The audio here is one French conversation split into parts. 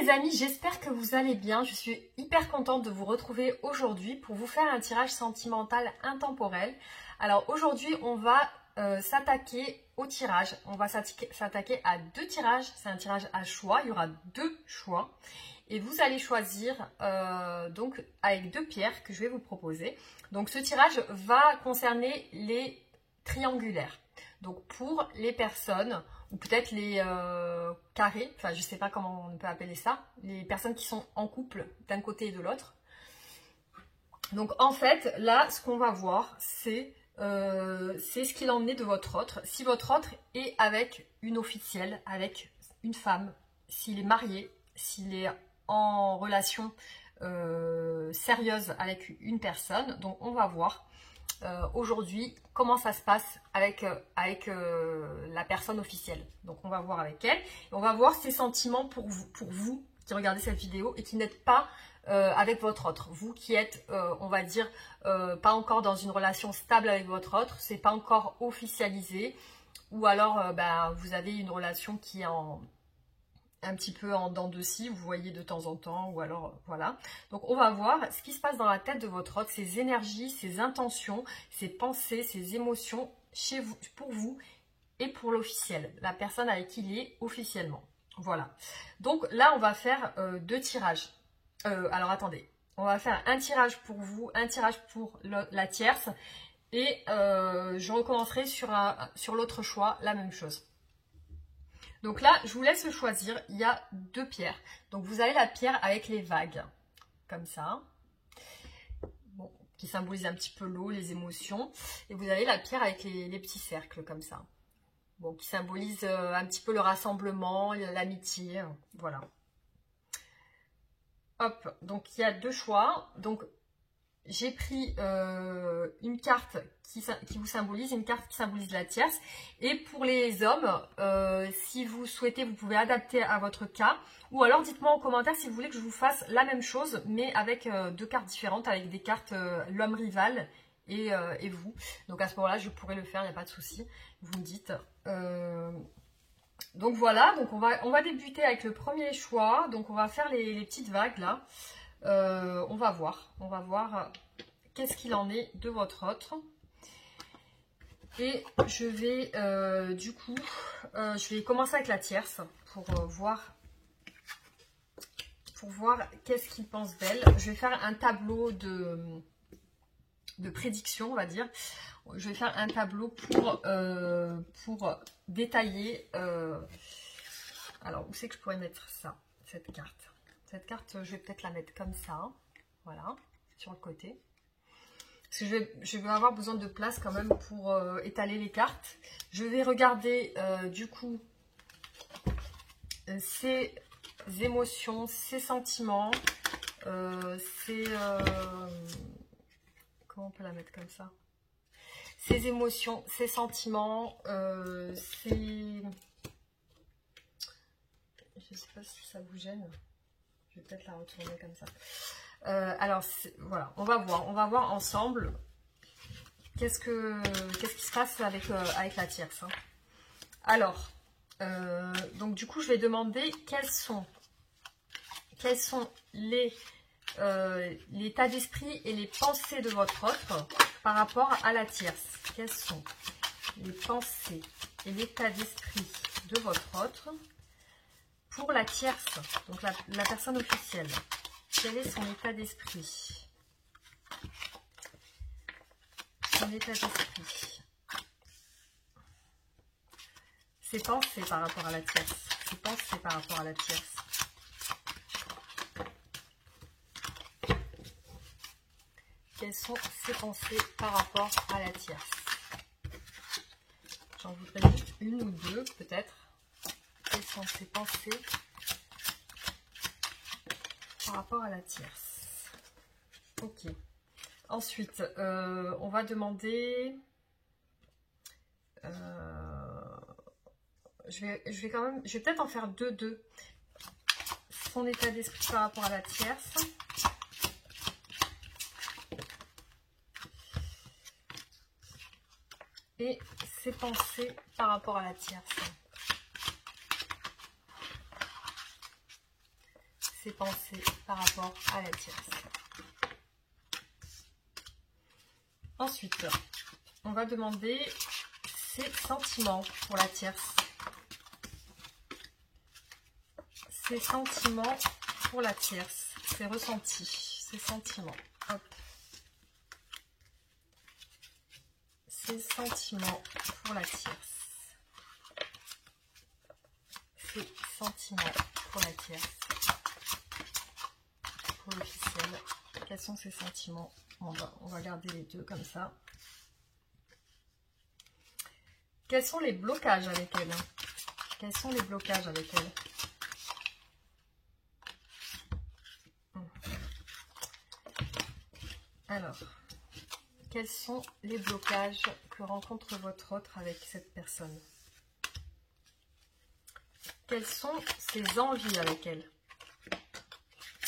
les amis, j'espère que vous allez bien. Je suis hyper contente de vous retrouver aujourd'hui pour vous faire un tirage sentimental intemporel. Alors aujourd'hui, on va s'attaquer au tirage. On va s'attaquer à deux tirages. C'est un tirage à choix. Il y aura deux choix. Et vous allez choisir donc avec deux pierres que je vais vous proposer. Donc ce tirage va concerner les triangulaires. Donc pour les personnes, ou peut-être les carrés, enfin je ne sais pas comment on peut appeler ça, les personnes qui sont en couple d'un côté et de l'autre. Donc en fait, là, ce qu'on va voir, c'est ce qu'il en est de votre autre. Si votre autre est avec une officielle, avec une femme, s'il est marié, s'il est en relation sérieuse avec une personne, donc on va voir aujourd'hui comment ça se passe avec la personne officielle. Donc on va voir avec elle, et on va voir ses sentiments pour vous qui regardez cette vidéo et qui n'êtes pas avec votre autre. Vous qui êtes, on va dire, pas encore dans une relation stable avec votre autre, c'est pas encore officialisé, ou alors vous avez une relation qui est un petit peu en dents de scie, vous voyez de temps en temps, ou alors voilà. Donc on va voir ce qui se passe dans la tête de votre autre, ses énergies, ses intentions, ses pensées, ses émotions chez vous, pour vous et pour l'officiel, la personne avec qui il est officiellement. Voilà. Donc là on va faire deux tirages. Alors attendez, on va faire un tirage pour vous, un tirage pour la tierce, et je recommencerai sur l'autre choix, la même chose. Donc là, je vous laisse choisir, il y a deux pierres. Donc vous avez la pierre avec les vagues, comme ça, bon, qui symbolise un petit peu l'eau, les émotions. Et vous avez la pierre avec les petits cercles, comme ça, bon, qui symbolise un petit peu le rassemblement, l'amitié, voilà. Hop, donc il y a deux choix. Donc j'ai pris une carte qui vous symbolise, une carte qui symbolise la tierce. Et pour les hommes, si vous souhaitez, vous pouvez adapter à votre cas. Ou alors dites-moi en commentaire si vous voulez que je vous fasse la même chose, mais avec deux cartes différentes, avec des cartes l'homme rival et vous. Donc à ce moment-là, je pourrais le faire, il n'y a pas de souci. Vous me dites. Donc voilà, donc on va débuter avec le premier choix. Donc on va faire les petites vagues là. On va voir qu'est-ce qu'il en est de votre autre. Et je vais du coup, je vais commencer avec la tierce pour voir qu'est-ce qu'il pense d'elle. Je vais faire un tableau de prédiction, on va dire. Je vais faire un tableau pour détailler. Alors, où c'est que je pourrais mettre ça, cette carte? Cette carte, je vais peut-être la mettre comme ça, voilà, sur le côté. Parce que je vais avoir besoin de place quand même pour étaler les cartes. Je vais regarder du coup ses émotions, ses sentiments, comment on peut la mettre comme ça? Ses émotions, ses sentiments, je sais pas si ça vous gêne. Je vais peut-être la retourner comme ça. Alors, voilà, on va voir ensemble qu'est-ce qui se passe avec la tierce. Hein. Alors, donc du coup, je vais demander quels sont l'état d'esprit et les pensées de votre autre par rapport à la tierce. Quelles sont les pensées et l'état d'esprit de votre autre pour la tierce, donc la personne officielle? Quel est son état d'esprit? Son état d'esprit. Ses pensées par rapport à la tierce. Ses pensées par rapport à la tierce. Quelles sont ses pensées par rapport à la tierce? J'en voudrais juste une ou deux, peut-être. Quelles sont ses pensées par rapport à la tierce? Ok. Ensuite, on va demander... je vais peut-être en faire deux. Son état d'esprit par rapport à la tierce. Et ses pensées par rapport à la tierce. ses pensées par rapport à la tierce. Ensuite, on va demander ses sentiments pour la tierce. Ses sentiments pour la tierce, ses ressentis, ses sentiments. Hop. Ses sentiments pour la tierce. Ses sentiments pour la tierce. Pour l'officiel. Quels sont ses sentiments? On va garder les deux comme ça. Quels sont les blocages avec elle? Quels sont les blocages avec elle? Alors, quels sont les blocages que rencontre votre autre avec cette personne? Quelles sont ses envies avec elle?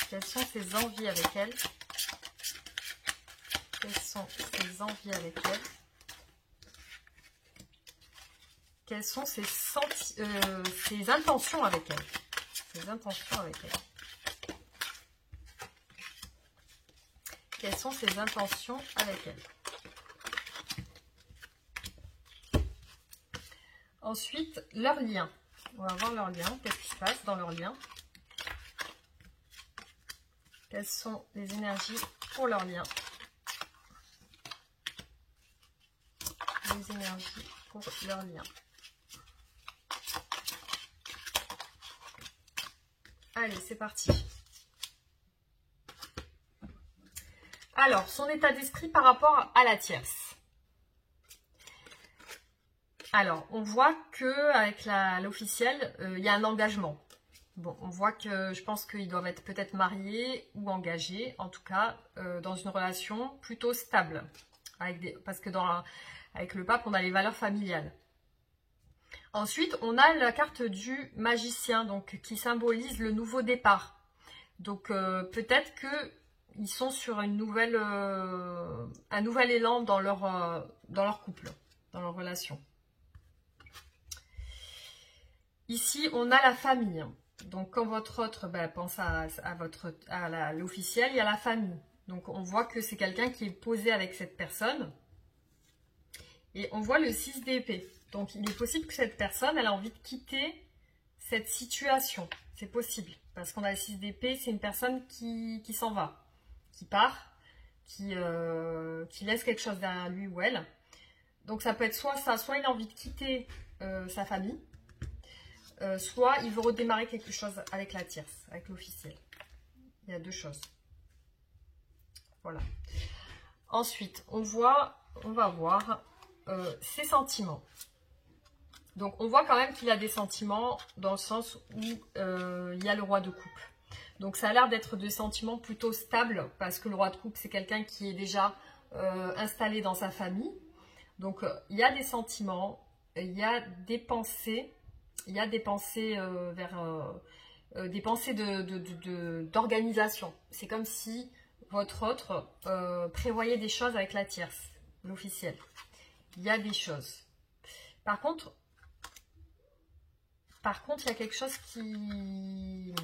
Quelles sont ses envies avec elle? Quelles sont ses envies avec elle? Quelles sont ses intentions avec elle? Ses intentions avec elle. Quelles sont ses intentions avec elle? Ensuite, leur lien. On va voir leur lien. Qu'est-ce qui se passe dans leur lien? Quelles sont les énergies pour leur lien? Les énergies pour leur lien. Allez, c'est parti. Alors, son état d'esprit par rapport à la tierce. Alors, on voit que avec l'officiel, il y a un engagement. Bon, on voit que je pense qu'ils doivent être peut-être mariés ou engagés, en tout cas, dans une relation plutôt stable. Parce que avec le pape, on a les valeurs familiales. Ensuite, on a la carte du magicien, donc qui symbolise le nouveau départ. Donc, peut-être qu'ils sont sur un nouvel élan dans leur couple, dans leur relation. Ici, on a la famille. Donc, quand votre autre pense à l'officiel, il y a la famille. Donc, on voit que c'est quelqu'un qui est posé avec cette personne. Et on voit le 6 d'épée. Donc, il est possible que cette personne, elle a envie de quitter cette situation. C'est possible. Parce qu'on a le 6 d'épée, c'est une personne qui s'en va, qui part, qui laisse quelque chose derrière lui ou elle. Donc, ça peut être soit ça, soit il a envie de quitter sa famille, soit il veut redémarrer quelque chose avec la tierce, avec l'officiel. Il y a deux choses. Voilà. Ensuite, on va voir ses sentiments. Donc, on voit quand même qu'il a des sentiments dans le sens où il y a le roi de coupe. Donc, ça a l'air d'être des sentiments plutôt stables parce que le roi de coupe, c'est quelqu'un qui est déjà installé dans sa famille. Donc, il y a des sentiments, il y a des pensées, des pensées d'organisation. C'est comme si votre autre prévoyait des choses avec la tierce, l'officiel. Il y a des choses. Par contre, il y a quelque chose qui...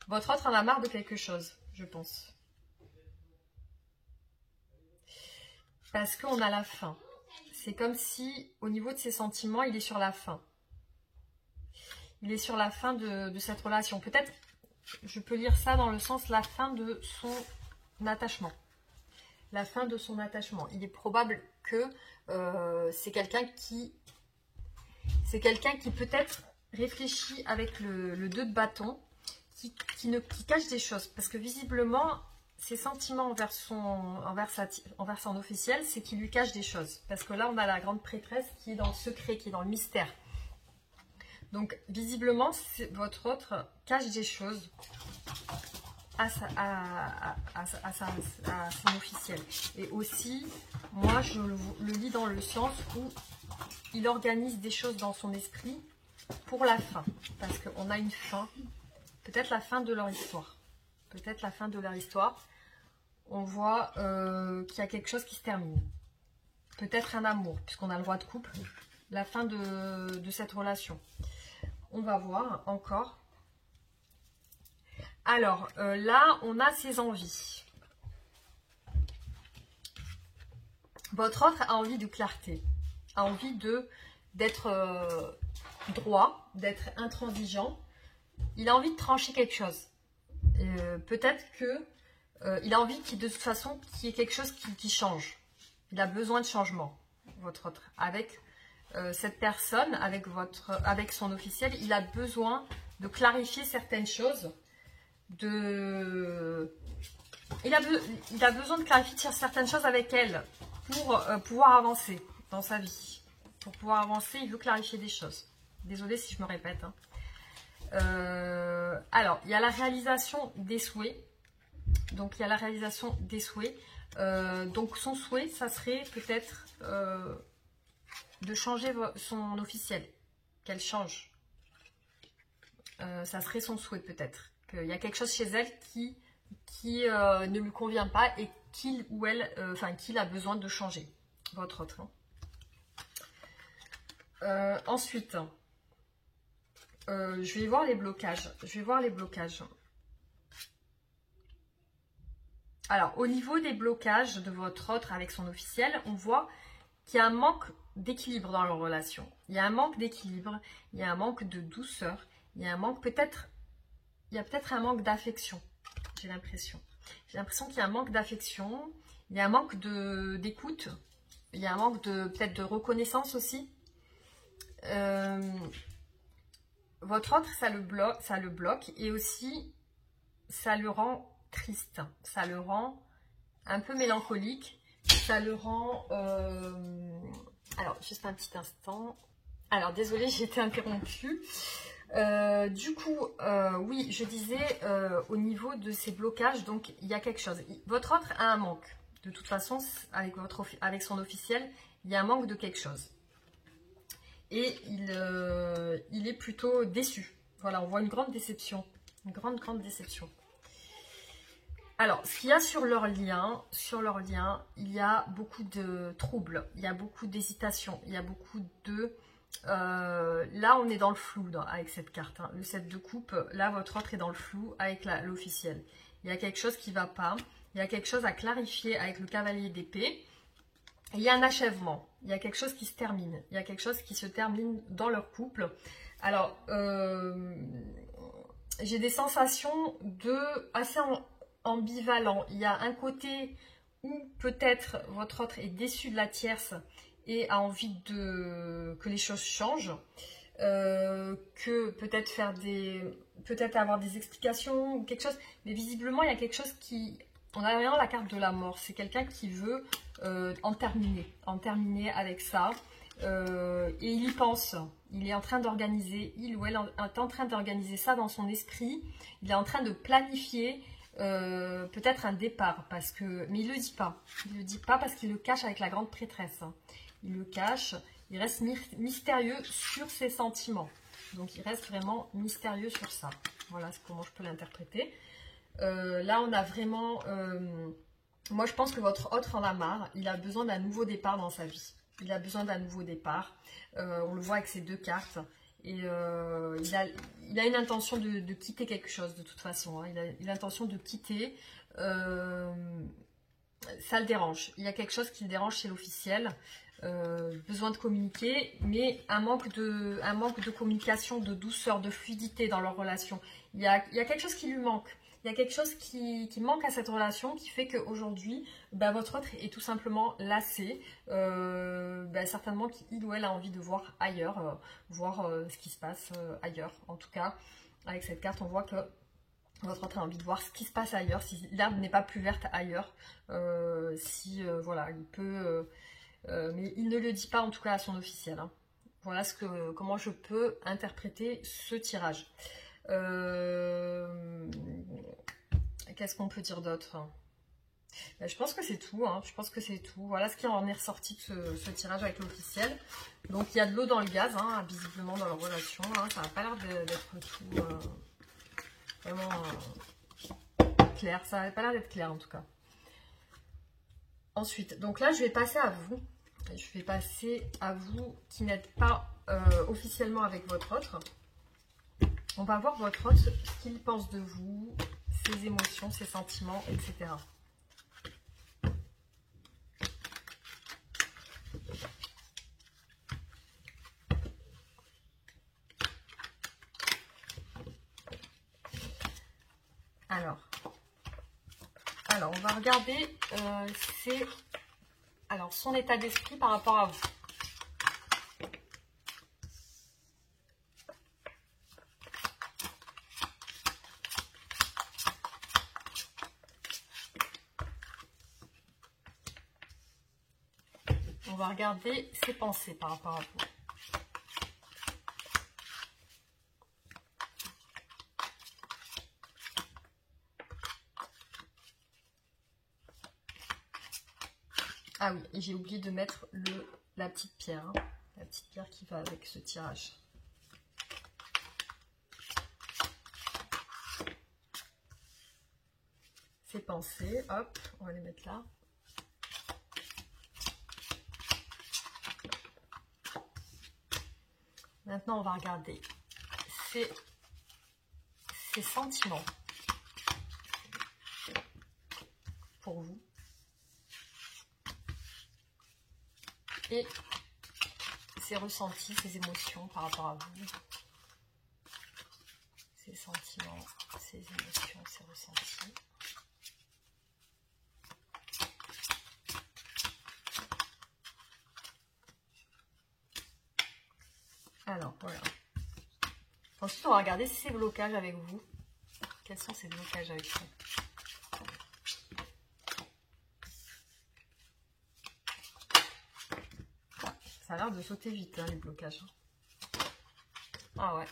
Votre autre en a marre de quelque chose, je pense. Parce qu'on a la fin. C'est comme si, au niveau de ses sentiments, il est sur la fin. Il est sur la fin de cette relation. Peut-être, je peux lire ça dans le sens la fin de son attachement. La fin de son attachement. Il est probable que c'est quelqu'un qui peut-être réfléchit avec le 2 de bâton, qui cache des choses. Parce que visiblement, ses sentiments envers son officiel, c'est qu'il lui cache des choses. Parce que là, on a la grande prêtresse qui est dans le secret, qui est dans le mystère. Donc, visiblement, votre autre cache des choses à son officiel. Et aussi, moi, je le lis dans le sens où il organise des choses dans son esprit pour la fin. Parce qu'on a une fin, peut-être la fin de leur histoire. Peut-être la fin de leur histoire. On voit qu'il y a quelque chose qui se termine. Peut-être un amour, puisqu'on a le roi de coupe. La fin de cette relation. On va voir encore. Alors, là, on a ses envies. Votre autre a envie de clarté, a envie d'être droit, d'être intransigeant. Il a envie de trancher quelque chose. Peut-être que il a envie de toute façon qu'il y ait quelque chose qui change. Il a besoin de changement, votre autre. Avec cette personne, avec son officiel, il a besoin de clarifier certaines choses. Il a besoin de clarifier certaines choses avec elle pour pouvoir avancer dans sa vie. Pour pouvoir avancer, il veut clarifier des choses. Désolée si je me répète. Hein. Alors, il y a la réalisation des souhaits. Donc, il y a la réalisation des souhaits. Donc, son souhait, ça serait peut-être de changer son officiel. Qu'elle change. Ça serait son souhait peut-être. Qu'il y a quelque chose chez elle qui ne lui convient pas et qu'il ou elle, qu'il a besoin de changer. Votre autre. Hein. Ensuite, je vais voir les blocages. Alors, au niveau des blocages de votre autre avec son officiel, on voit qu'il y a un manque d'équilibre dans leur relation. Il y a un manque d'équilibre, il y a un manque de douceur, il y a un manque peut-être un manque d'affection, j'ai l'impression. J'ai l'impression qu'il y a un manque d'affection, il y a un manque d'écoute, il y a un manque peut-être de reconnaissance aussi. Votre autre, ça le bloque et aussi, ça le rend triste, ça le rend un peu mélancolique, ça le rend... Alors, juste un petit instant. Alors, désolée, j'ai été interrompue. Du coup, oui, je disais, au niveau de ces blocages, donc, il y a quelque chose. Votre autre a un manque. De toute façon, avec son officiel, il y a un manque de quelque chose. Et il est plutôt déçu. Voilà, on voit une grande déception. Une grande déception. Alors, ce qu'il y a sur leur lien, il y a beaucoup de troubles, il y a beaucoup d'hésitation, il y a beaucoup de... là, on est dans le flou avec cette carte. Hein. Le 7 de coupe, là, votre autre est dans le flou avec l'officiel. Il y a quelque chose qui ne va pas, il y a quelque chose à clarifier avec le cavalier d'épée. Il y a un achèvement, il y a quelque chose qui se termine, il y a quelque chose qui se termine dans leur couple. Alors, j'ai des sensations assez ambivalent. Il y a un côté où peut-être votre autre est déçu de la tierce et a envie que les choses changent, que peut-être avoir des explications ou quelque chose, mais visiblement il y a quelque chose qui... On a vraiment la carte de la mort, c'est quelqu'un qui veut en terminer avec ça, et il y pense, il est en train d'organiser, il ou elle est en train d'organiser ça dans son esprit, il est en train de planifier peut-être un départ, mais il ne le dit pas parce qu'il le cache avec la grande prêtresse, hein. Il le cache, il reste mystérieux sur ses sentiments, donc il reste vraiment mystérieux sur ça. Voilà comment je peux l'interpréter. Là on a vraiment, moi je pense que votre autre en a marre, il a besoin d'un nouveau départ dans sa vie, il a besoin d'un nouveau départ, on le voit avec ces deux cartes. Et il a une intention de quitter quelque chose de toute façon, hein. Il a l'intention de quitter, ça le dérange, il y a quelque chose qui le dérange chez l'officiel, besoin de communiquer, mais un manque de communication, de douceur, de fluidité dans leur relation. Il y a quelque chose qui lui manque. Il y a quelque chose qui manque à cette relation qui fait qu'aujourd'hui, votre autre est tout simplement lassé. Certainement qu'il ou elle a envie de voir ailleurs, voir ce qui se passe ailleurs. En tout cas, avec cette carte, on voit que votre autre a envie de voir ce qui se passe ailleurs, si l'herbe n'est pas plus verte ailleurs. Voilà, il peut... mais il ne le dit pas en tout cas à son officiel. Hein. Voilà comment je peux interpréter ce tirage. Qu'est-ce qu'on peut dire d'autre? Je pense que c'est tout, hein. Je pense que c'est tout. Voilà ce qui en est ressorti de ce tirage avec l'officiel. Donc il y a de l'eau dans le gaz, hein, visiblement dans leur relation. Hein. Ça n'a pas l'air d'être tout vraiment clair. Ça n'a pas l'air d'être clair en tout cas. Ensuite, donc là je vais passer à vous. Je vais passer à vous qui n'êtes pas officiellement avec votre autre. On va voir votre autre, ce qu'il pense de vous, ses émotions, ses sentiments, etc. Alors, on va regarder son état d'esprit par rapport à vous. On va regarder ses pensées par rapport à vous. Ah oui, et j'ai oublié de mettre la petite pierre. Hein, la petite pierre qui va avec ce tirage. Ses pensées, hop, on va les mettre là. Maintenant, on va regarder ses sentiments pour vous. Et ses ressentis, ses émotions par rapport à vous. Ses sentiments, ses émotions, ses ressentis. Alors, voilà. Ensuite, on va regarder ses blocages avec vous. Quels sont ces blocages avec vous? Ça a l'air de sauter vite, hein, les blocages. Ah ouais.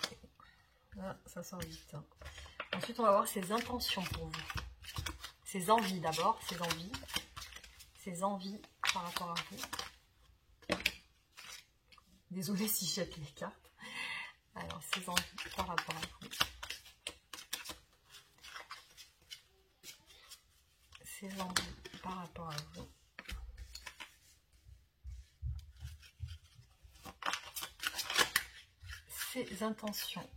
Là, ça sort vite. Hein. Ensuite, on va voir ses intentions pour vous. Ses envies d'abord. Ses envies. Ses envies par rapport à vous. Désolée si je jette les cartes. Alors, ses envies par rapport à vous. Ses envies par rapport à vous. Ses intentions.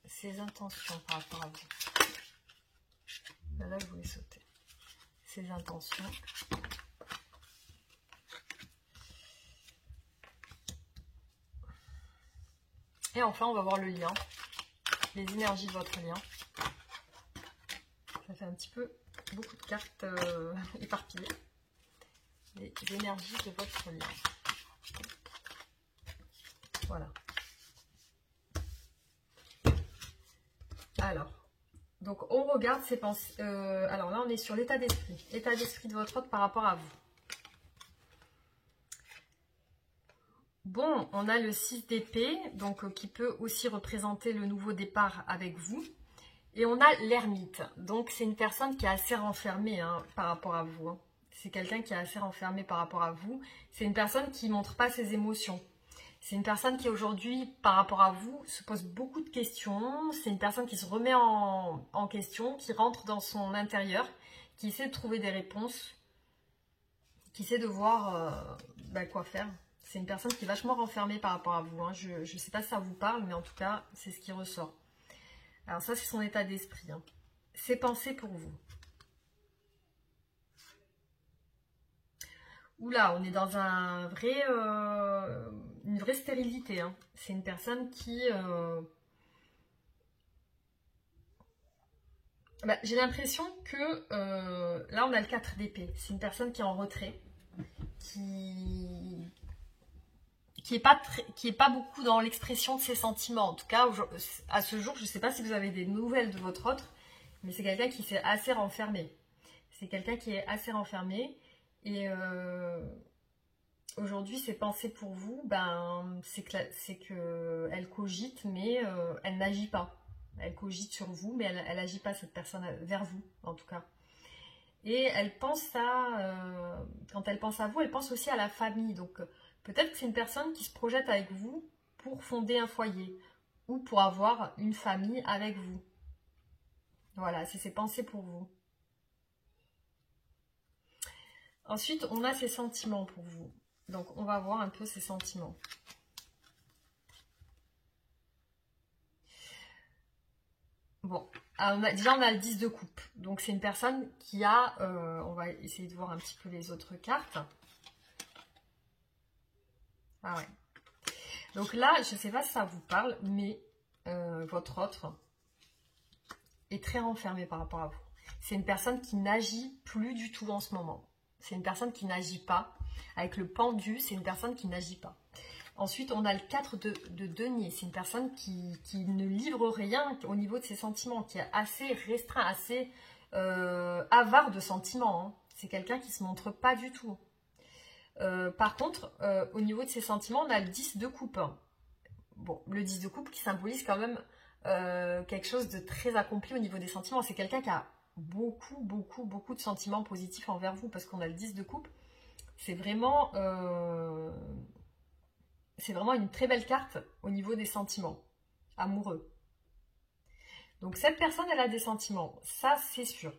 Ses intentions par rapport à vous. Là, je voulais sauter. Ses intentions. Et enfin, on va voir le lien. Les énergies de votre lien. Ça fait un petit peu beaucoup de cartes éparpillées. Les énergies de votre lien. Voilà. Alors, donc on regarde ces pensées. Alors là, on est sur l'état d'esprit. L'état d'esprit de votre autre par rapport à vous. Bon, on a le 6 d'épée, donc qui peut aussi représenter le nouveau départ avec vous. Et on a l'ermite. Donc c'est une personne qui est assez renfermée hein, par rapport à vous. Hein. C'est quelqu'un qui est assez renfermé par rapport à vous. C'est une personne qui ne montre pas ses émotions. C'est une personne qui aujourd'hui, par rapport à vous, se pose beaucoup de questions. C'est une personne qui se remet en question, qui rentre dans son intérieur, qui essaie de trouver des réponses, qui essaie de voir quoi faire. C'est une personne qui est vachement renfermée par rapport à vous. Hein. Je ne sais pas si ça vous parle, mais en tout cas, c'est ce qui ressort. Alors ça, c'est son état d'esprit. Hein. Ses pensées pour vous. Oula, on est dans une vraie stérilité. Hein. C'est une personne qui... j'ai l'impression que... là, on a le 4 d'épée. C'est une personne qui est en retrait. Qui est pas beaucoup dans l'expression de ses sentiments. En tout cas, à ce jour, je ne sais pas si vous avez des nouvelles de votre autre, mais c'est quelqu'un qui s'est assez renfermé. C'est quelqu'un qui est assez renfermé. Et aujourd'hui, ses pensées pour vous, c'est qu'elle cogite, mais elle n'agit pas. Elle cogite sur vous, mais elle n'agit pas, cette personne, vers vous, en tout cas. Et elle pense quand elle pense à vous, elle pense aussi à la famille. Donc, peut-être que c'est une personne qui se projette avec vous pour fonder un foyer ou pour avoir une famille avec vous. Voilà, c'est ses pensées pour vous. Ensuite, on a ses sentiments pour vous. Donc, on va voir un peu ses sentiments. Bon, Déjà, on a le 10 de coupe. Donc, c'est une personne qui a... on va essayer de voir un petit peu les autres cartes. Ah ouais. Donc là, je ne sais pas si ça vous parle, mais votre autre est très renfermé par rapport à vous. C'est une personne qui n'agit plus du tout en ce moment. C'est une personne qui n'agit pas. Avec le pendu, c'est une personne qui n'agit pas. Ensuite, on a le 4 de denier. C'est une personne qui ne livre rien au niveau de ses sentiments, qui est assez restreint, assez avare de sentiments. Hein. C'est quelqu'un qui ne se montre pas du tout. Par contre, au niveau de ses sentiments, on a le 10 de coupe. Bon, le 10 de coupe qui symbolise quand même quelque chose de très accompli au niveau des sentiments. C'est quelqu'un qui a beaucoup de sentiments positifs envers vous, parce qu'on a le 10 de coupe. C'est vraiment une très belle carte au niveau des sentiments amoureux. Donc cette personne, elle a des sentiments, ça c'est sûr.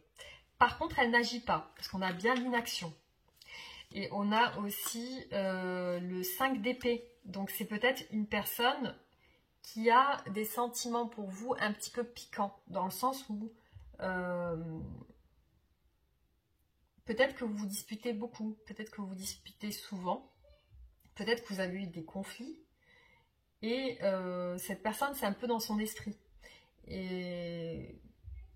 Par contre, elle n'agit pas, parce qu'on a bien l'inaction. Et on a aussi le 5 d'épée. Donc c'est peut-être une personne qui a des sentiments pour vous un petit peu piquants, dans le sens où peut-être que vous vous disputez beaucoup, peut-être que vous vous disputez souvent, peut-être que vous avez eu des conflits, et cette personne, c'est un peu dans son esprit. Et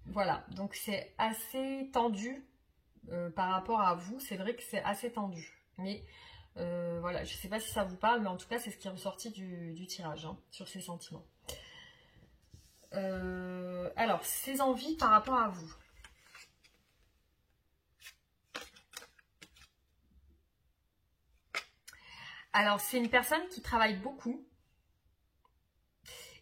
voilà, donc c'est assez tendu par rapport à vous, c'est vrai que c'est assez tendu. Mais voilà, je ne sais pas si ça vous parle, mais en tout cas, c'est ce qui est ressorti du tirage, hein, sur ces sentiments. Alors, ses envies par rapport à vous. Alors, c'est une personne qui travaille beaucoup.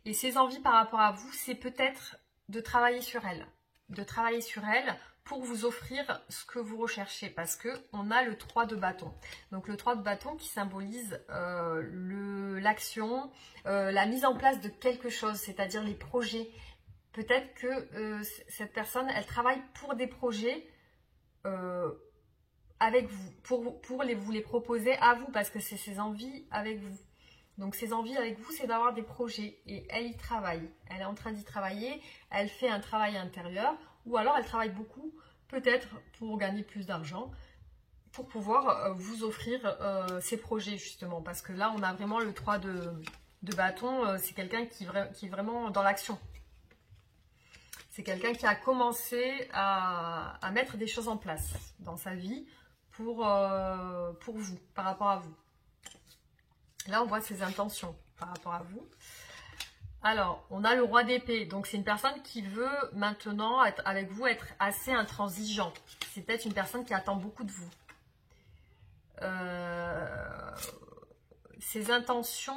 Et ses envies par rapport à vous, c'est peut-être de travailler sur elle. De travailler sur elle pour vous offrir ce que vous recherchez. Parce qu'on a le 3 de bâton. Donc, le 3 de bâton qui symbolise l'action, la mise en place de quelque chose, c'est-à-dire les projets. Peut-être que cette personne, elle travaille pour des projets avec vous, pour vous les proposer à vous, parce que c'est ses envies avec vous. Donc ses envies avec vous, c'est d'avoir des projets, et elle y travaille. Elle est en train d'y travailler, elle fait un travail intérieur, ou alors elle travaille beaucoup, peut-être pour gagner plus d'argent, pour pouvoir vous offrir ces projets justement. Parce que là, on a vraiment le 3 de bâton, c'est quelqu'un qui est vraiment dans l'action. C'est quelqu'un qui a commencé à mettre des choses en place dans sa vie pour vous, par rapport à vous. Là, on voit ses intentions par rapport à vous. Alors, on a le roi d'épée. Donc, c'est une personne qui veut maintenant, avec vous, être assez intransigeant. C'est peut-être une personne qui attend beaucoup de vous. Ses intentions...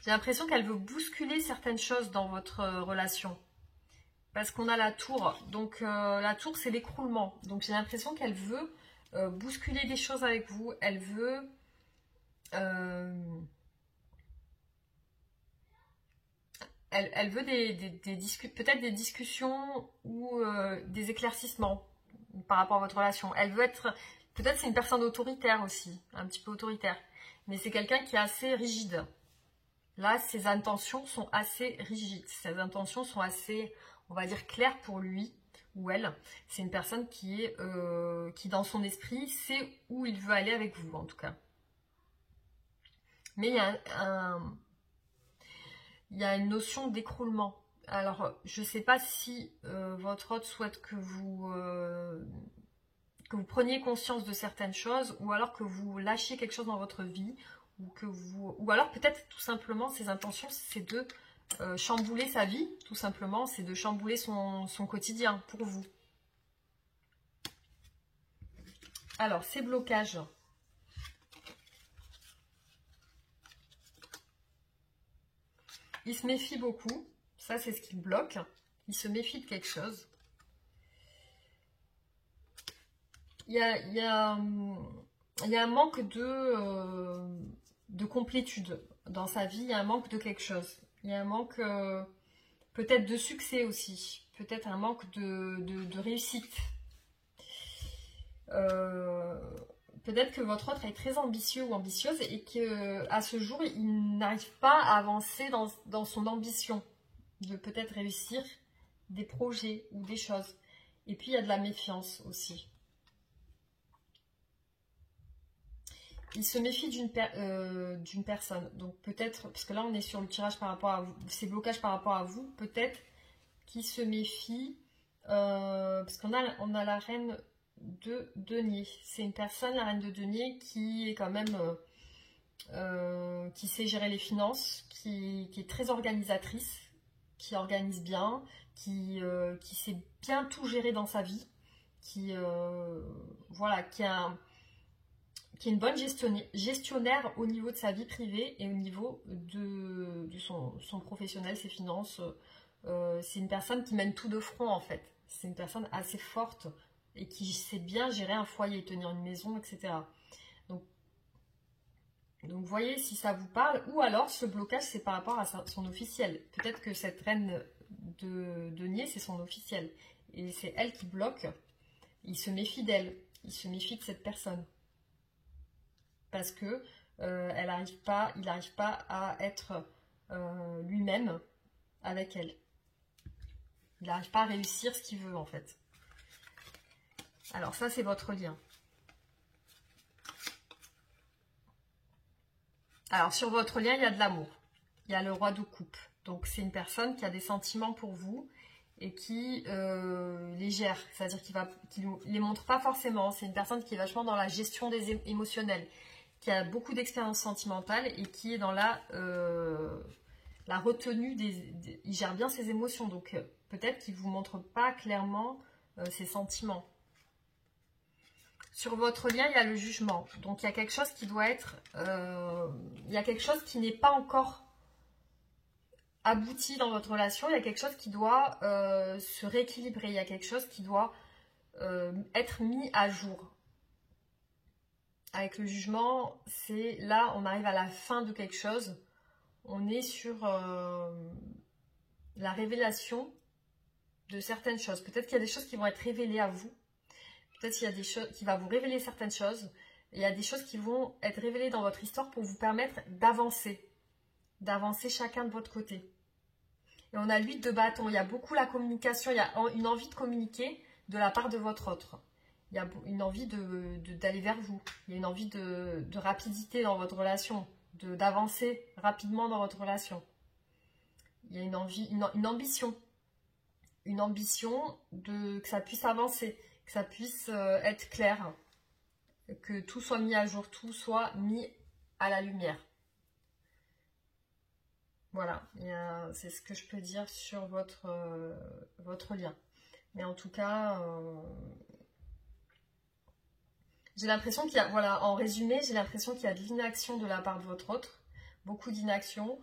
J'ai l'impression qu'elle veut bousculer certaines choses dans votre relation. Parce qu'on a la tour. Donc, la tour, c'est l'écroulement. Donc, j'ai l'impression qu'elle veut bousculer des choses avec vous. Elle veut... elle veut peut-être des discussions ou des éclaircissements par rapport à votre relation. Elle veut être... Peut-être c'est une personne autoritaire aussi, un petit peu autoritaire. Mais c'est quelqu'un qui est assez rigide. Là, ses intentions sont assez rigides. Ses intentions sont assez, on va dire, claires pour lui ou elle. C'est une personne qui dans son esprit, sait où il veut aller avec vous, en tout cas. Mais il y a une notion d'écroulement. Alors, je ne sais pas si votre hôte souhaite que vous preniez conscience de certaines choses, ou alors que vous lâchiez quelque chose dans votre vie, ou alors peut-être tout simplement ses intentions, c'est de chambouler sa vie, tout simplement, c'est de chambouler son quotidien pour vous. Alors, ces blocages. Il se méfie beaucoup, ça c'est ce qui bloque. Il se méfie de quelque chose. Il y a un manque de complétude dans sa vie, il y a un manque de quelque chose. Il y a un manque peut-être de succès aussi, peut-être un manque de réussite. Peut-être que votre autre est très ambitieux ou ambitieuse et qu'à ce jour, il n'arrive pas à avancer dans son ambition. de peut-être réussir des projets ou des choses. Et puis il y a de la méfiance aussi. Il se méfie d'une personne. Donc peut-être, parce que là on est sur le tirage par rapport à vous, ces blocages par rapport à vous, peut-être qu'il se méfie, parce qu'on a la reine de denier. C'est une personne, la reine de denier, qui est quand même, qui sait gérer les finances, qui est très organisatrice, qui organise bien, qui sait bien tout gérer dans sa vie, voilà, qui est une bonne gestionnaire au niveau de sa vie privée et au niveau de son professionnel, ses finances. C'est une personne qui mène tout de front en fait. C'est une personne assez forte et qui sait bien gérer un foyer, tenir une maison, etc. Donc voyez si ça vous parle, ou alors ce blocage c'est par rapport à son officiel. Peut-être que cette reine de denier c'est son officiel et c'est elle qui bloque. Il se méfie d'elle, il se méfie de cette personne parce que il n'arrive pas à être lui-même avec elle. Il n'arrive pas à réussir ce qu'il veut en fait. Alors ça c'est votre lien. Alors sur votre lien il y a de l'amour. Il y a le roi de coupe. Donc c'est une personne qui a des sentiments pour vous et qui les gère. C'est-à-dire qu'il ne les montre pas forcément. C'est une personne qui est vachement dans la gestion des émotionnels, qui a beaucoup d'expérience sentimentale et qui est dans la retenue il gère bien ses émotions. Donc peut-être qu'il ne vous montre pas clairement ses sentiments. Sur votre lien, il y a le jugement. Donc, il y a quelque chose qui doit être... il y a quelque chose qui n'est pas encore abouti dans votre relation. Il y a quelque chose qui doit se rééquilibrer. Il y a quelque chose qui doit être mis à jour. Avec le jugement, c'est là, on arrive à la fin de quelque chose. On est sur la révélation de certaines choses. Peut-être qu'il y a des choses qui vont être révélées à vous. Peut-être qu'il y a des choses qui vont vous révéler certaines choses. Il y a des choses qui vont être révélées dans votre histoire pour vous permettre d'avancer. D'avancer chacun de votre côté. Et on a l'huile de bâton. Il y a beaucoup la communication. Il y a une envie de communiquer de la part de votre autre. Il y a une envie d'aller vers vous. Il y a une envie de rapidité dans votre relation. D'avancer rapidement dans votre relation. Il y a une envie, une ambition. Une ambition que ça puisse avancer. Que ça puisse être clair, que tout soit mis à jour, tout soit mis à la lumière. Voilà, c'est ce que je peux dire sur votre lien. Mais en tout cas, j'ai l'impression qu'il y a, voilà, en résumé, j'ai l'impression qu'il y a de l'inaction de la part de votre autre, beaucoup d'inaction,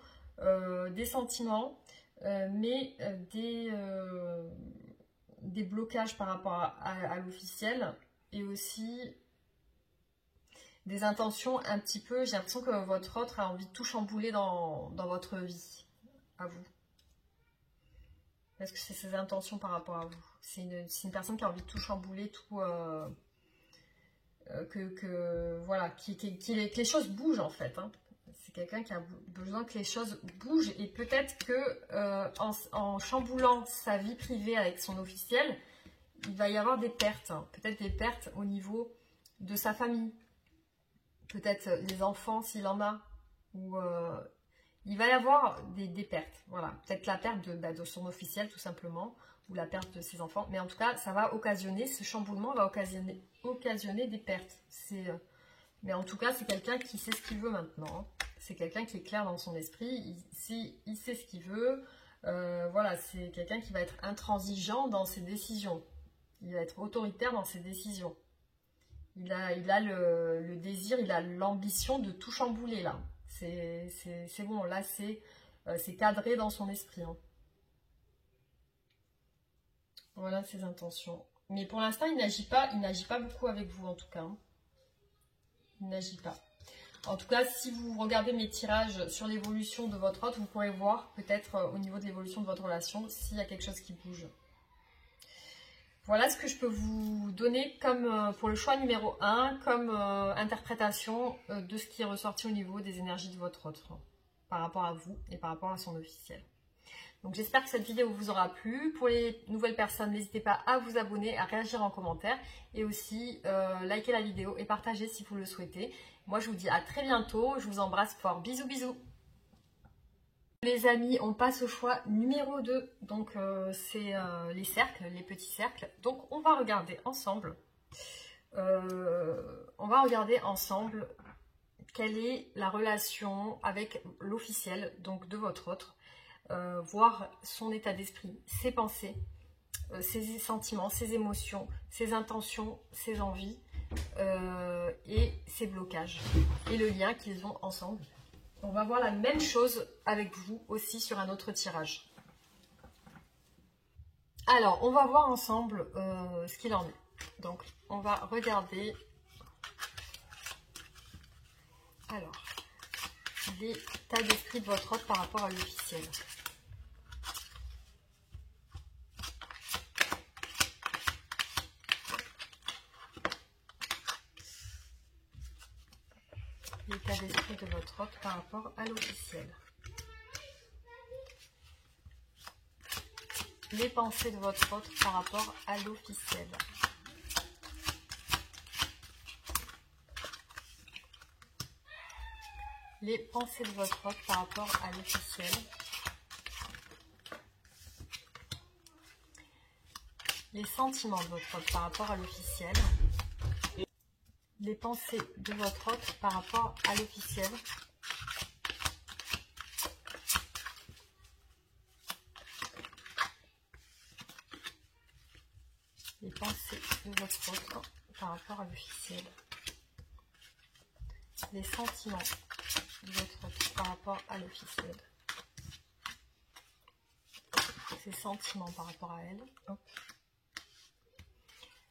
des sentiments, mais des blocages par rapport à l'officiel et aussi des intentions un petit peu, j'ai l'impression que votre autre a envie de tout chambouler dans votre vie, à vous. Est-ce que c'est ses intentions par rapport à vous? C'est une personne qui a envie de tout chambouler, tout... voilà, que les choses bougent en fait. Hein. C'est quelqu'un qui a besoin que les choses bougent et peut-être que en chamboulant sa vie privée avec son officiel, il va y avoir des pertes. Hein. Peut-être des pertes au niveau de sa famille. Peut-être les enfants s'il en a. Ou il va y avoir des pertes. Voilà. Peut-être la perte de son officiel tout simplement. Ou la perte de ses enfants. Mais en tout cas, ça va occasionner, ce chamboulement va occasionner des pertes. Mais en tout cas, c'est quelqu'un qui sait ce qu'il veut maintenant. Hein. C'est quelqu'un qui est clair dans son esprit, il sait ce qu'il veut. Voilà, c'est quelqu'un qui va être intransigeant dans ses décisions. Il va être autoritaire dans ses décisions. Il a le désir, il a l'ambition de tout chambouler là. C'est bon, là c'est cadré dans son esprit. Hein. Voilà ses intentions. Mais pour l'instant, il n'agit pas beaucoup avec vous en tout cas. Hein. Il n'agit pas. En tout cas, si vous regardez mes tirages sur l'évolution de votre autre, vous pourrez voir peut-être au niveau de l'évolution de votre relation s'il y a quelque chose qui bouge. Voilà ce que je peux vous donner comme pour le choix numéro 1, comme interprétation de ce qui est ressorti au niveau des énergies de votre autre, par rapport à vous et par rapport à son officiel. Donc j'espère que cette vidéo vous aura plu. Pour les nouvelles personnes, n'hésitez pas à vous abonner, à réagir en commentaire et aussi liker la vidéo et partager si vous le souhaitez. Moi je vous dis à très bientôt, je vous embrasse fort, bisous bisous. Les amis, on passe au choix numéro 2, donc c'est les cercles, les petits cercles. Donc on va regarder ensemble, quelle est la relation avec l'officiel, donc de votre autre, voir son état d'esprit, ses pensées, ses sentiments, ses émotions, ses intentions, ses envies et ses blocages et le lien qu'ils ont ensemble. On va voir la même chose avec vous aussi sur un autre tirage. Alors, on va voir ensemble ce qu'il en est. Donc, on va regarder. Alors, l'état d'esprit de votre autre par rapport à l'officiel. L'état d'esprit de votre autre par rapport à l'officiel. Les pensées de votre autre par rapport à l'officiel. Les pensées de votre autre par rapport à l'officiel. Les sentiments de votre autre par rapport à l'officiel. Les pensées de votre autre par rapport à l'officiel. Les pensées de votre autre par rapport à l'officiel. Les sentiments de votre autre par rapport à l'officiel. Ses sentiments par rapport à elle. Hop.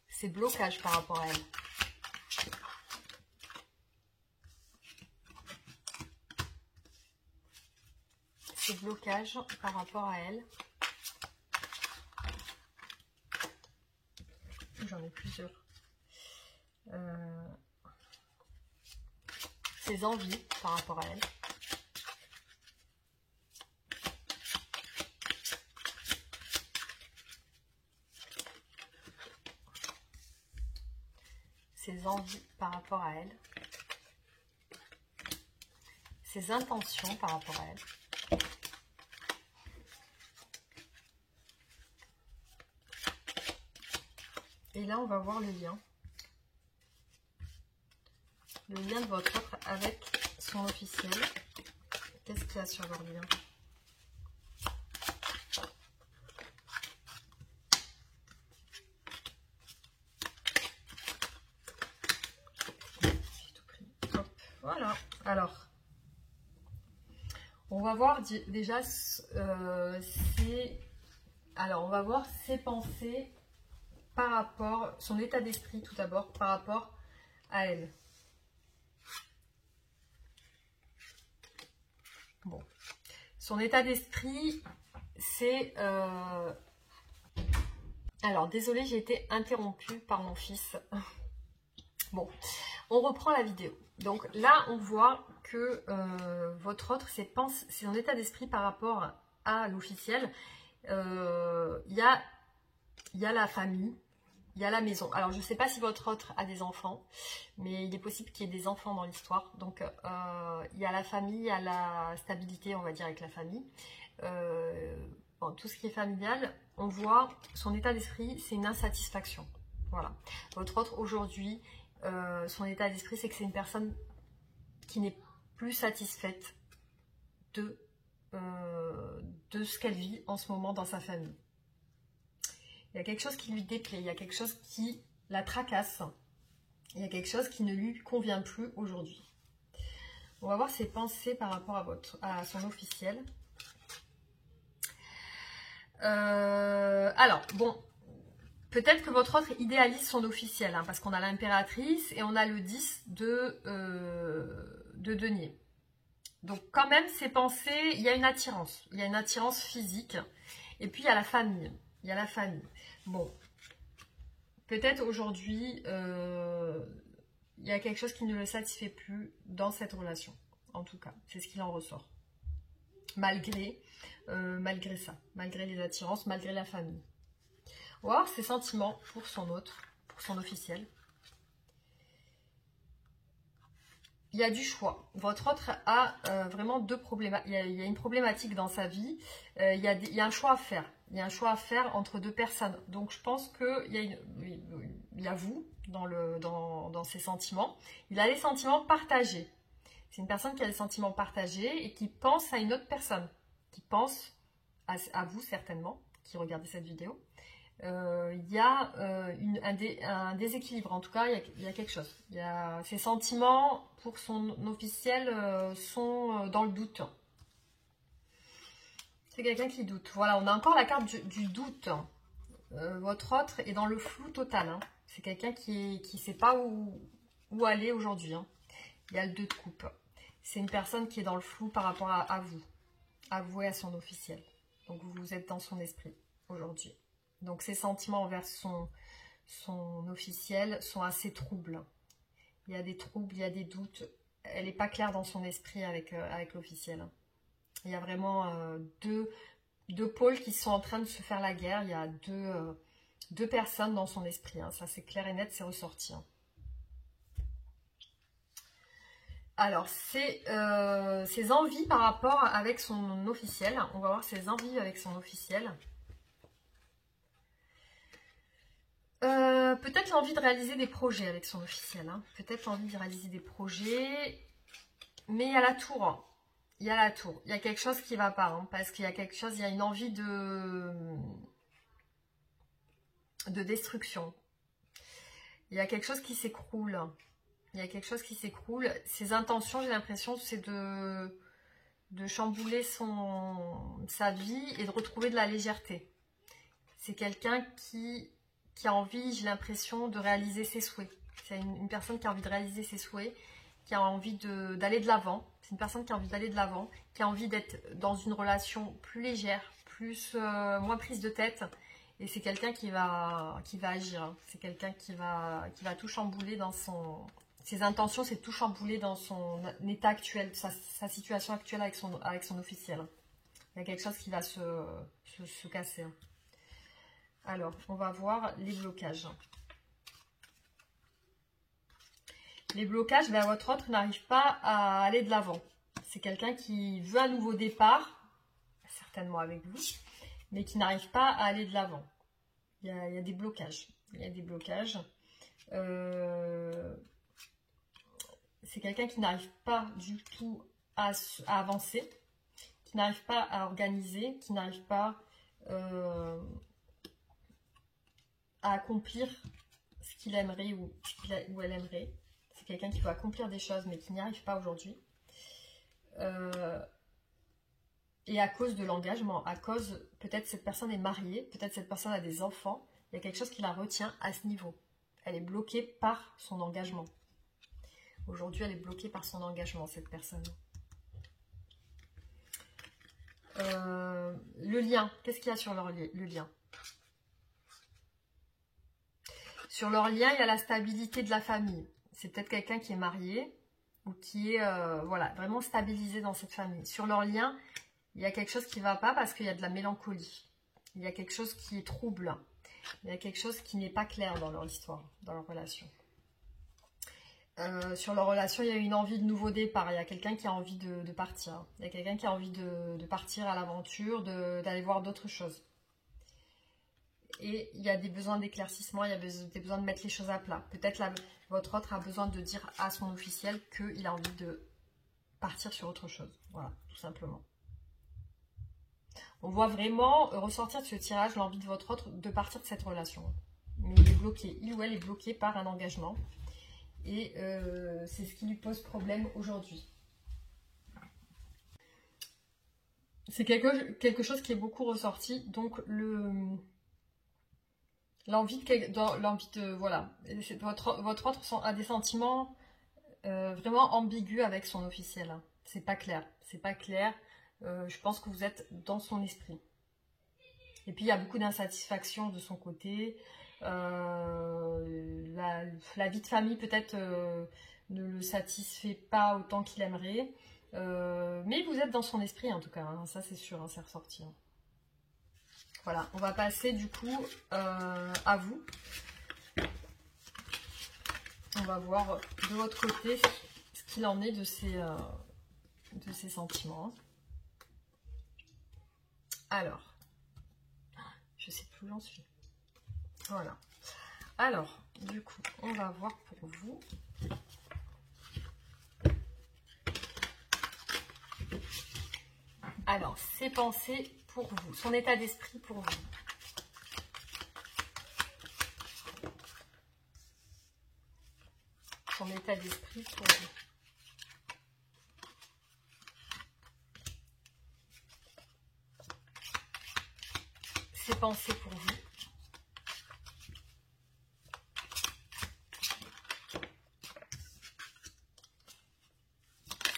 Ses blocages par rapport à elle. Ses blocages par rapport à elle. J'en ai plusieurs. Ses envies par rapport à elle. Ses envies par rapport à elle. Ses intentions par rapport à elle. Et là, on va voir le lien. Le lien de votre autre avec son officiel. Qu'est-ce qu'il y a sur leur lien? J'ai tout pris. Hop, voilà. Alors, on va voir déjà on va voir ses pensées par rapport, son état d'esprit tout d'abord par rapport à elle. Bon, son état d'esprit, c'est... Alors, désolée, j'ai été interrompue par mon fils. Bon, on reprend la vidéo. Donc là, on voit que votre autre, c'est son état d'esprit par rapport à l'officiel. Il y a la famille, il y a la maison. Alors, je ne sais pas si votre autre a des enfants, mais il est possible qu'il y ait des enfants dans l'histoire. Donc, il y a la famille, il y a la stabilité, on va dire, avec la famille. Bon, tout ce qui est familial, on voit son état d'esprit, c'est une insatisfaction. Voilà. Votre autre, aujourd'hui, son état d'esprit, c'est que c'est une personne qui n'est plus satisfaite de ce qu'elle vit en ce moment dans sa famille. Il y a quelque chose qui lui déplaît, il y a quelque chose qui la tracasse, il y a quelque chose qui ne lui convient plus aujourd'hui. On va voir ses pensées par rapport à son officiel. Alors, bon, peut-être que votre autre idéalise son officiel, hein, parce qu'on a l'impératrice et on a le 10 de denier. Donc, quand même, ses pensées, il y a une attirance. Il y a une attirance physique. Et puis, il y a la famille. Il y a la famille. Bon, peut-être aujourd'hui, il y a quelque chose qui ne le satisfait plus dans cette relation. En tout cas, c'est ce qu'il en ressort. malgré ça, malgré les attirances, malgré la famille. On va voir ses sentiments pour son autre, pour son officiel. Il y a du choix. Votre autre a vraiment deux problématiques. Il y a une problématique dans sa vie. Il y a un choix à faire. Il y a un choix à faire entre deux personnes. Donc, je pense qu'il y a vous dans ses sentiments. Il a les sentiments partagés. C'est une personne qui a les sentiments partagés et qui pense à une autre personne. Qui pense à vous, certainement, qui regardez cette vidéo. Il y a un déséquilibre, en tout cas il y a quelque chose. Ses sentiments pour son officiel sont dans le doute. C'est quelqu'un qui doute. Voilà, on a encore la carte du doute. Votre autre est dans le flou total. Hein. C'est quelqu'un qui ne sait pas où aller aujourd'hui. Hein. Il y a le 2 de coupe. C'est une personne qui est dans le flou par rapport à vous et à son officiel. Donc vous êtes dans son esprit aujourd'hui. Donc ses sentiments envers son officiel sont assez troubles. Il y a des troubles, il y a des doutes. Elle n'est pas claire dans son esprit avec l'officiel. Il y a vraiment deux pôles qui sont en train de se faire la guerre. Il y a deux personnes dans son esprit. Hein. Ça c'est clair et net, c'est ressorti. Hein. Alors, ses envies par rapport avec son officiel. On va voir ses envies avec son officiel. Peut-être l'envie de réaliser des projets avec son officiel. Hein. Peut-être l'envie de réaliser des projets. Mais il y a la tour. Hein. Il y a la tour. Il y a quelque chose qui ne va pas. Hein, parce qu'il y a quelque chose, il y a une envie de destruction. Il y a quelque chose qui s'écroule. Il y a quelque chose qui s'écroule. Ses intentions, j'ai l'impression, c'est de chambouler sa vie et de retrouver de la légèreté. C'est quelqu'un qui a envie, j'ai l'impression, de réaliser ses souhaits. C'est une personne qui a envie de réaliser ses souhaits, qui a envie d'aller de l'avant. C'est une personne qui a envie d'aller de l'avant, qui a envie d'être dans une relation plus légère, moins prise de tête. Et c'est quelqu'un qui va agir. C'est quelqu'un qui va tout chambouler dans ses intentions, c'est tout chambouler dans son état actuel, sa situation actuelle avec son officiel. Il y a quelque chose qui va se casser. Alors, on va voir les blocages. Les blocages, ben, votre autre n'arrive pas à aller de l'avant. C'est quelqu'un qui veut un nouveau départ, certainement avec vous, mais qui n'arrive pas à aller de l'avant. Il y a des blocages. Il y a des blocages. C'est quelqu'un qui n'arrive pas du tout à avancer, qui n'arrive pas à organiser, qui n'arrive pas à accomplir ce qu'il aimerait ou elle aimerait. C'est quelqu'un qui veut accomplir des choses mais qui n'y arrive pas aujourd'hui. Et à cause de l'engagement, peut-être cette personne est mariée, peut-être cette personne a des enfants, il y a quelque chose qui la retient à ce niveau. Elle est bloquée par son engagement. Aujourd'hui, elle est bloquée par son engagement, cette personne. Le lien, qu'est-ce qu'il y a sur le lien? Sur leur lien, il y a la stabilité de la famille. C'est peut-être quelqu'un qui est marié ou qui est voilà, vraiment stabilisé dans cette famille. Sur leur lien, il y a quelque chose qui ne va pas parce qu'il y a de la mélancolie. Il y a quelque chose qui est trouble. Il y a quelque chose qui n'est pas clair dans leur histoire, dans leur relation. Sur leur relation, il y a une envie de nouveau départ. Il y a quelqu'un qui a envie de partir. Il y a quelqu'un qui a envie de partir à l'aventure, d'aller voir d'autres choses. Et il y a des besoins d'éclaircissement, il y a des besoins de mettre les choses à plat. Peut-être votre autre a besoin de dire à son officiel qu'il a envie de partir sur autre chose. Voilà, tout simplement. On voit vraiment ressortir de ce tirage l'envie de votre autre de partir de cette relation. Mais il est bloqué, il ou elle est bloqué par un engagement. Et c'est ce qui lui pose problème aujourd'hui. C'est quelque chose qui est beaucoup ressorti. Donc l'envie de voilà. Votre autre a des sentiments vraiment ambigus avec son officiel. C'est pas clair. C'est pas clair. Je pense que vous êtes dans son esprit. Et puis il y a beaucoup d'insatisfaction de son côté. La vie de famille peut-être ne le satisfait pas autant qu'il aimerait. Mais vous êtes dans son esprit en tout cas, hein, ça c'est sûr, hein, c'est ressorti. Hein. Voilà, on va passer du coup à vous. On va voir de votre côté ce qu'il en est de ces sentiments. Alors, je sais plus où j'en suis. Voilà. Alors, du coup, on va voir pour vous. Alors, ses pensées pour vous, son état d'esprit pour vous. Son état d'esprit pour vous. Ses pensées pour vous.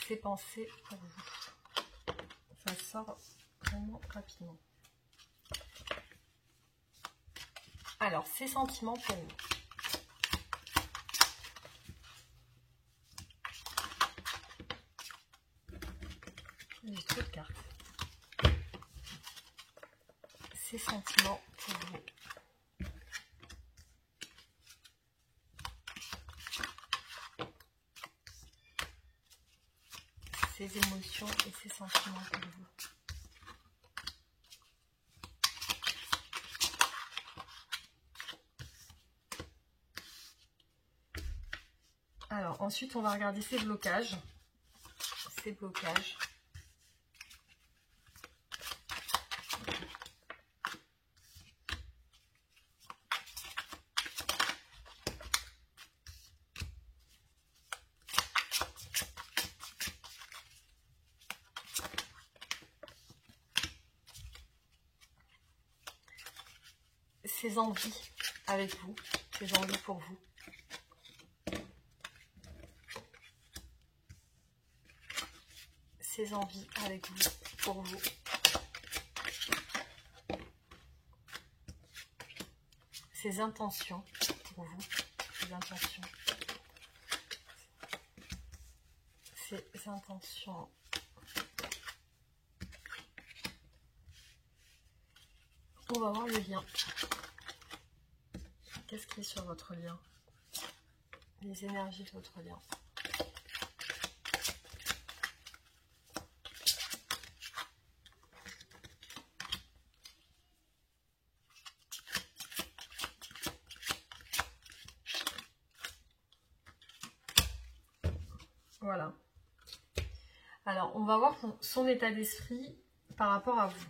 Ses pensées pour vous. Ça sort vraiment rapidement. Alors, ses sentiments pour vous. J'ai trop de cartes. Ses sentiments pour vous. Ses émotions et ses sentiments pour vous. Alors, ensuite, on va regarder ses blocages. Ses blocages. Ses envies avec vous, ses envies pour vous. Ses envies avec vous, pour vous. Ses intentions pour vous, ses intentions. Ses intentions. On va voir le lien. Qu'est-ce qui est sur votre lien? Les énergies de votre lien. Voilà. Alors, on va voir son état d'esprit par rapport à vous.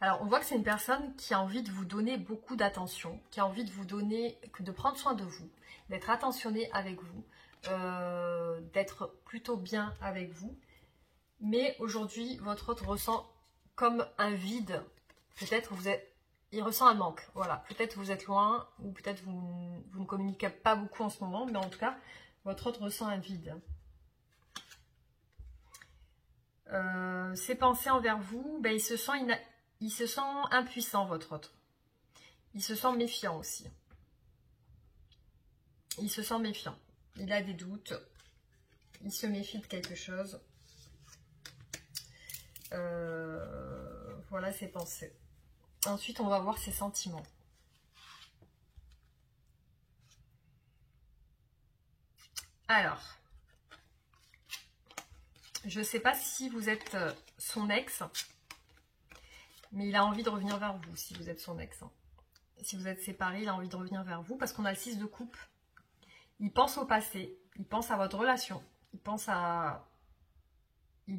Alors, on voit que c'est une personne qui a envie de vous donner beaucoup d'attention, qui a envie de vous donner, de prendre soin de vous, d'être attentionné avec vous, d'être plutôt bien avec vous. Mais aujourd'hui, votre autre ressent comme un vide. Peut-être il ressent un manque. Voilà, peut-être vous êtes loin ou peut-être vous ne communiquez pas beaucoup en ce moment, mais en tout cas, votre autre ressent un vide. Ses pensées envers vous, ben, il se sent impuissant, votre autre. Il se sent méfiant aussi. Il se sent méfiant. Il a des doutes. Il se méfie de quelque chose. Voilà ses pensées. Ensuite, on va voir ses sentiments. Alors, je ne sais pas si vous êtes son ex, mais il a envie de revenir vers vous si vous êtes son ex. Si vous êtes séparés, il a envie de revenir vers vous parce qu'on a le 6 de coupe. Il pense au passé, il pense à votre relation, il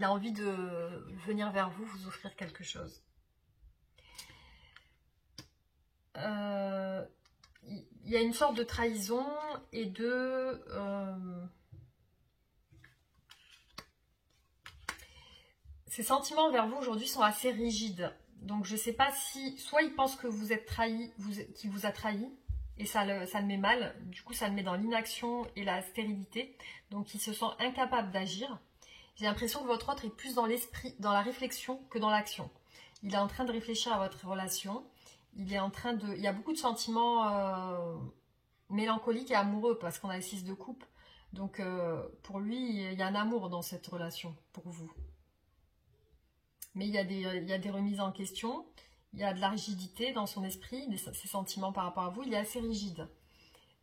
a envie de venir vers vous, vous offrir quelque chose. Il y a une sorte de trahison et de... Ses sentiments envers vous aujourd'hui sont assez rigides. Donc je ne sais pas si... Soit il pense que vous êtes trahi, qu'il vous a trahi, et ça le met mal. Du coup, ça le met dans l'inaction et la stérilité. Donc il se sent incapable d'agir. J'ai l'impression que votre autre est plus dans l'esprit, dans la réflexion que dans l'action. Il est en train de réfléchir à votre relation. Il est en train de... Il y a beaucoup de sentiments mélancoliques et amoureux parce qu'on a le 6 de coupe. Donc pour lui, il y a un amour dans cette relation, pour vous. Mais il y a des remises en question, il y a de la rigidité dans son esprit, ses sentiments par rapport à vous, il est assez rigide.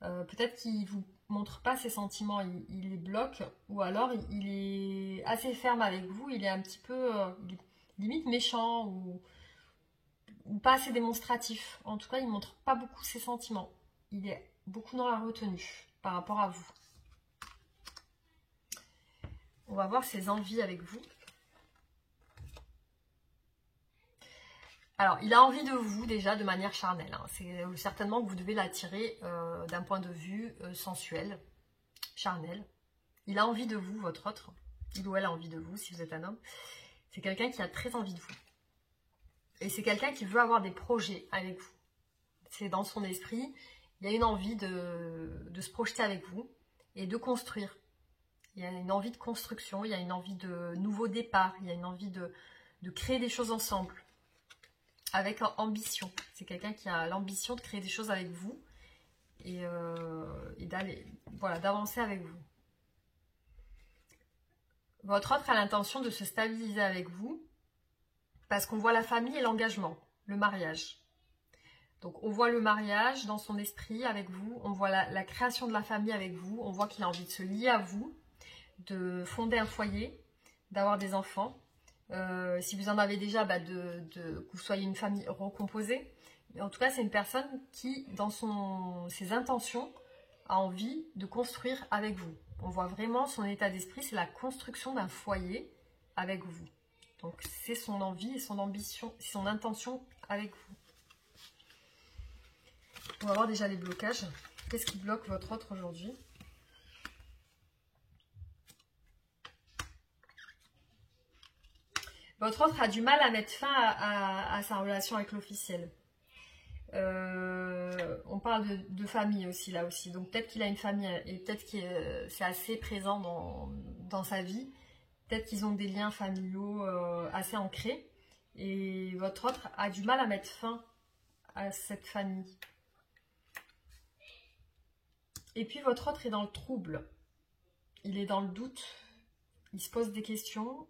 Peut-être qu'il ne vous montre pas ses sentiments, il les bloque, ou alors il est assez ferme avec vous, il est un petit peu limite méchant, ou pas assez démonstratif. En tout cas, il ne montre pas beaucoup ses sentiments. Il est beaucoup dans la retenue par rapport à vous. On va voir ses envies avec vous. Alors, il a envie de vous déjà de manière charnelle. Hein. C'est certainement que vous devez l'attirer d'un point de vue sensuel, charnel. Il a envie de vous, votre autre. Il ou elle a envie de vous, si vous êtes un homme. C'est quelqu'un qui a très envie de vous. Et c'est quelqu'un qui veut avoir des projets avec vous. C'est dans son esprit, il y a une envie de se projeter avec vous et de construire. Il y a une envie de construction, il y a une envie de nouveau départ, il y a une envie de créer des choses ensemble. Avec ambition. C'est quelqu'un qui a l'ambition de créer des choses avec vous et d'aller, voilà, d'avancer avec vous. Votre autre a l'intention de se stabiliser avec vous parce qu'on voit la famille et l'engagement, le mariage. Donc on voit le mariage dans son esprit avec vous, on voit la création de la famille avec vous, on voit qu'il a envie de se lier à vous, de fonder un foyer, d'avoir des enfants. Si vous en avez déjà, que vous soyez une famille recomposée. Mais en tout cas, c'est une personne qui, dans ses intentions, a envie de construire avec vous. On voit vraiment son état d'esprit, c'est la construction d'un foyer avec vous. Donc, c'est son envie et son ambition, son intention avec vous. On va voir déjà les blocages. Qu'est-ce qui bloque votre autre aujourd'hui ? Votre autre a du mal à mettre fin à sa relation avec l'officiel. On parle de famille aussi, là aussi. Donc peut-être qu'il a une famille et peut-être que c'est assez présent dans sa vie. Peut-être qu'ils ont des liens familiaux assez ancrés. Et votre autre a du mal à mettre fin à cette famille. Et puis votre autre est dans le trouble. Il est dans le doute. Il se pose des questions.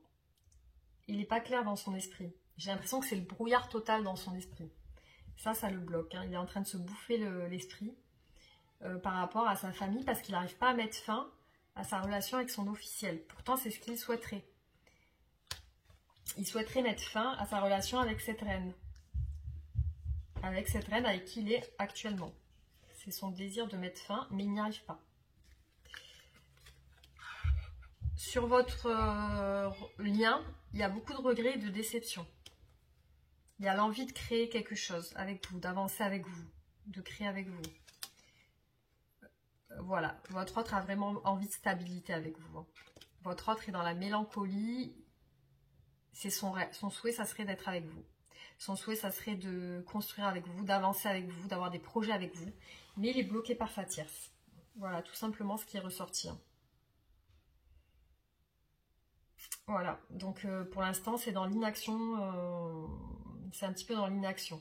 Il n'est pas clair dans son esprit. J'ai l'impression que c'est le brouillard total dans son esprit. Ça le bloque. Hein. Il est en train de se bouffer l'esprit par rapport à sa famille parce qu'il n'arrive pas à mettre fin à sa relation avec son officiel. Pourtant, c'est ce qu'il souhaiterait. Il souhaiterait mettre fin à sa relation avec cette reine. Avec cette reine avec qui il est actuellement. C'est son désir de mettre fin, mais il n'y arrive pas. Sur votre lien, il y a beaucoup de regrets et de déception. Il y a l'envie de créer quelque chose avec vous, d'avancer avec vous, de créer avec vous. Voilà, votre autre a vraiment envie de stabilité avec vous. Votre autre est dans la mélancolie. C'est son souhait, ça serait d'être avec vous. Son souhait, ça serait de construire avec vous, d'avancer avec vous, d'avoir des projets avec vous. Mais il est bloqué par sa tierce. Voilà, tout simplement ce qui est ressorti. Voilà, donc pour l'instant, c'est dans l'inaction. C'est un petit peu dans l'inaction.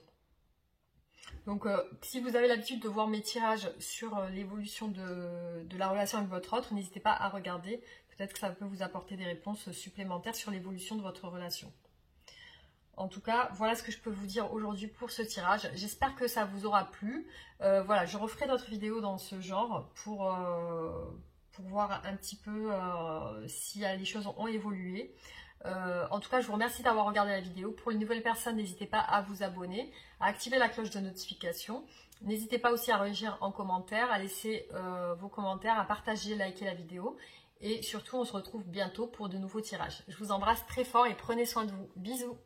Donc, si vous avez l'habitude de voir mes tirages sur l'évolution de la relation avec votre autre, n'hésitez pas à regarder. Peut-être que ça peut vous apporter des réponses supplémentaires sur l'évolution de votre relation. En tout cas, voilà ce que je peux vous dire aujourd'hui pour ce tirage. J'espère que ça vous aura plu. Voilà, je referai d'autres vidéos dans ce genre pour voir un petit peu si les choses ont évolué. En tout cas, je vous remercie d'avoir regardé la vidéo. Pour les nouvelles personnes, n'hésitez pas à vous abonner, à activer la cloche de notification. N'hésitez pas aussi à réagir en commentaire, à laisser vos commentaires, à partager, liker la vidéo. Et surtout, on se retrouve bientôt pour de nouveaux tirages. Je vous embrasse très fort et prenez soin de vous. Bisous!